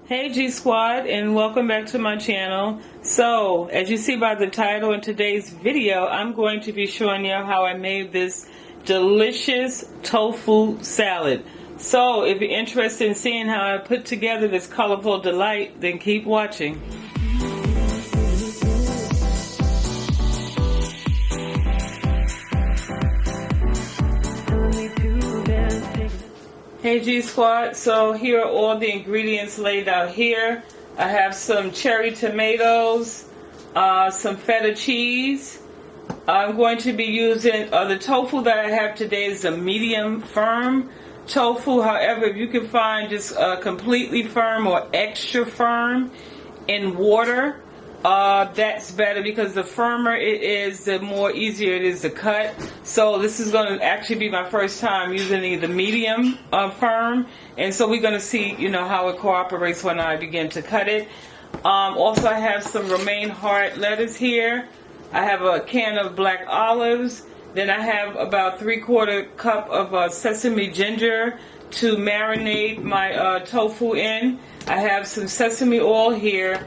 Hey G Squad, and welcome back to my channel. So, as you see by the title in today's video, I'm going to be showing you how I made this delicious tofu salad. So, if you're interested in seeing how I put together this colorful delight, then keep watching. Hey G Squad, so here are all the ingredients laid out here. I have some cherry tomatoes, some feta cheese. I'm going to be using, the tofu that I have today is a medium firm tofu. However, if you can find just completely firm or extra firm in water, that's better, because the firmer it is, the more easier it is to cut. So this is going to actually be my first time using the medium firm, and so we're going to see, how it cooperates when I begin to cut it. Also, I have some romaine heart lettuce here. I have a can of black olives. Then I have about 3/4 cup of sesame ginger to marinate my tofu in. I have some sesame oil here,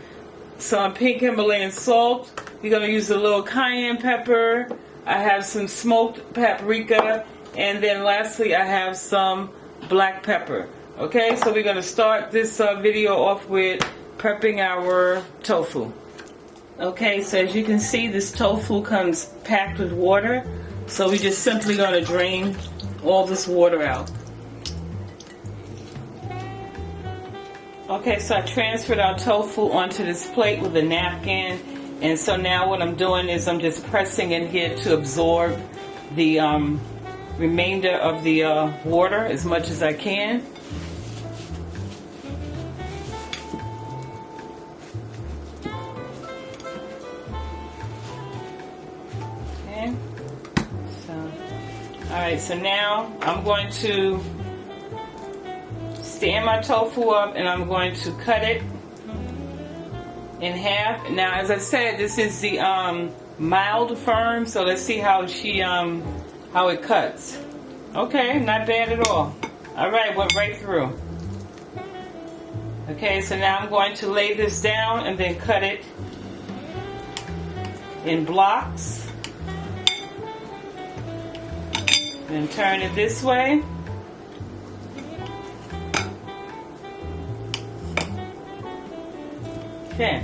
some pink Himalayan salt. We're going to use a little cayenne pepper. I have some smoked paprika, and then lastly I have some black pepper. Okay, so we're going to start this video off with prepping our tofu. Okay, so as you can see, this tofu comes packed with water, so we're just simply going to drain all this water out. Okay, so I transferred our tofu onto this plate with a napkin, and so now what I'm doing is I'm just pressing in here to absorb the remainder of the water as much as I can. Okay, alright, so now I'm going to stand my tofu up, and I'm going to cut it in half. Now, as I said, this is the mild firm, so let's see how how it cuts. Okay, not bad at all. All right, went right through. Okay, so now I'm going to lay this down and then cut it in blocks. And turn it this way. Okay,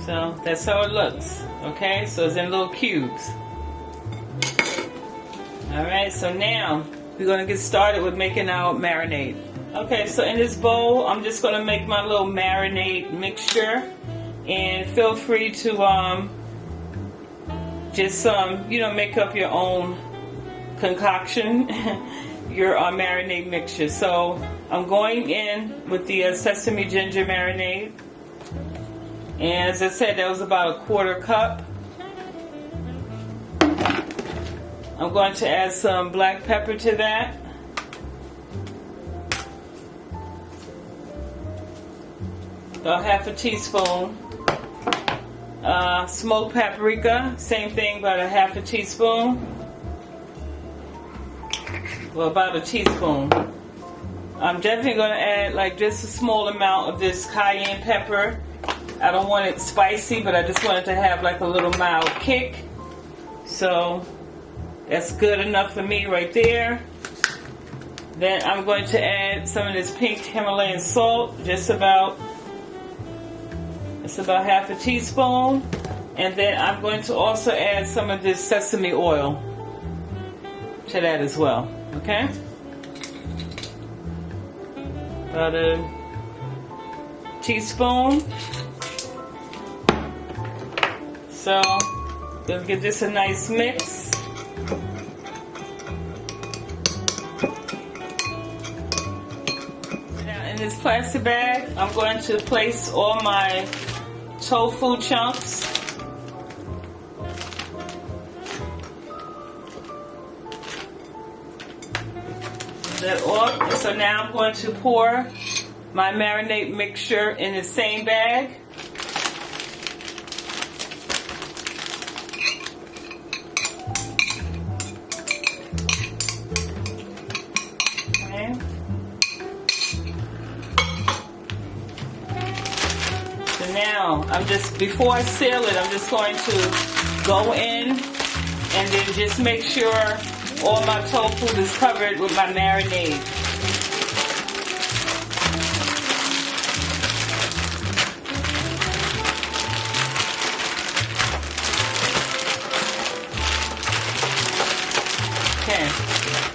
so that's how it looks. Okay, so it's in little cubes. Alright, so now we're going to get started with making our marinade. Okay, so in this bowl I'm just going to make my little marinade mixture, and feel free to just make up your own concoction, your marinade mixture. So I'm going in with the sesame ginger marinade, and as I said, that was about 1/4 cup. I'm going to add some black pepper to that. About 1/2 teaspoon. Smoked paprika, same thing, about 1/2 teaspoon. Well, about a teaspoon. I'm definitely going to add just a small amount of this cayenne pepper. I don't want it spicy, but I just want it to have a little mild kick. So that's good enough for me right there. Then I'm going to add some of this pink Himalayan salt, just about 1/2 teaspoon. And then I'm going to also add some of this sesame oil to that as well. Okay? About a teaspoon. So we'll give this a nice mix. Now in this plastic bag, I'm going to place all my tofu chunks. That off. So now I'm going to pour my marinade mixture in the same bag. Okay. now before I seal it, I'm just going to go in and then just make sure all my tofu is covered with my marinade. Okay,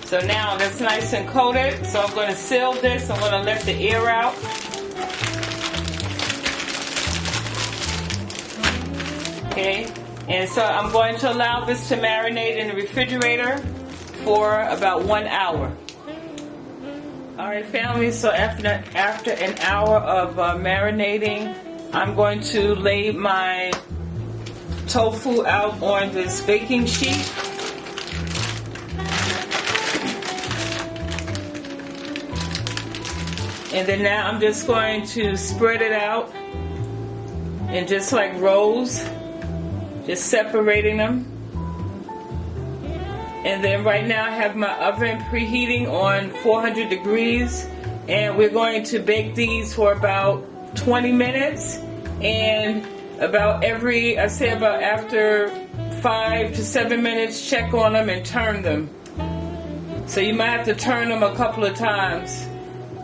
so now that's nice and coated. So I'm going to seal this. I'm going to let the air out. Okay, and so I'm going to allow this to marinate in the refrigerator for about 1 hour. All right, family, so after an hour of marinating, I'm going to lay my tofu out on this baking sheet. And then now I'm just going to spread it out in just like rows, just separating them. And then right now I have my oven preheating on 400 degrees, and we're going to bake these for about 20 minutes. And after 5 to 7 minutes, check on them and turn them. So you might have to turn them a couple of times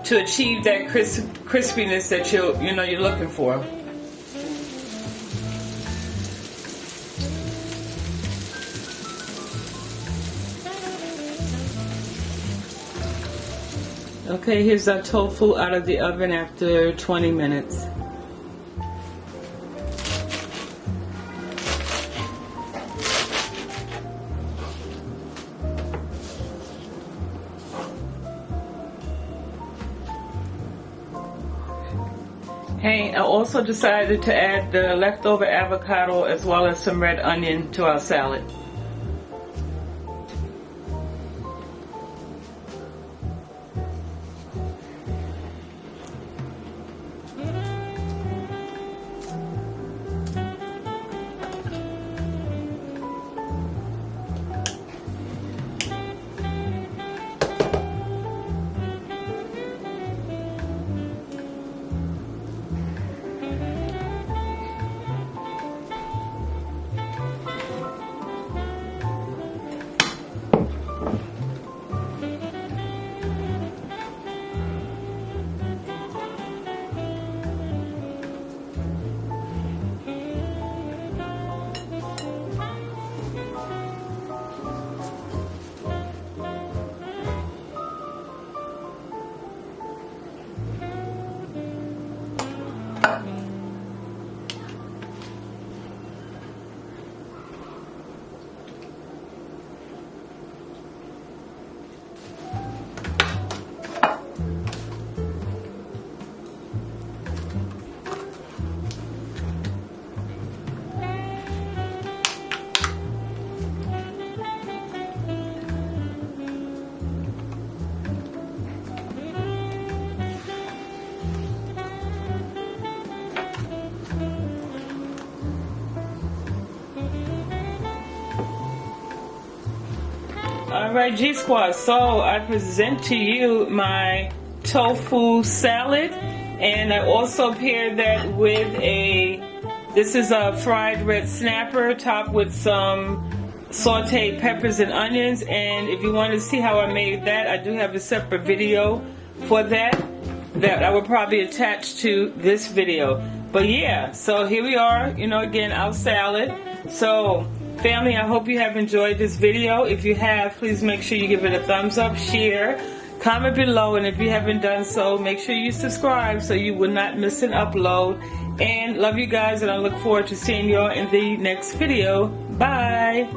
to achieve that crispiness that you're looking for. Okay, here's our tofu out of the oven after 20 minutes. Hey, I also decided to add the leftover avocado as well as some red onion to our salad. Alright, G Squad, so I present to you my tofu salad, and I also paired that with this is a fried red snapper topped with some sauteed peppers and onions. And if you want to see how I made that, I do have a separate video for that I will probably attach to this video. But yeah, so here we are, again, our salad. So family, I hope you have enjoyed this video. If you have, please make sure you give it a thumbs up, share, comment below, and if you haven't done so, make sure you subscribe so you will not miss an upload. And love you guys, and I look forward to seeing you all in the next video. Bye!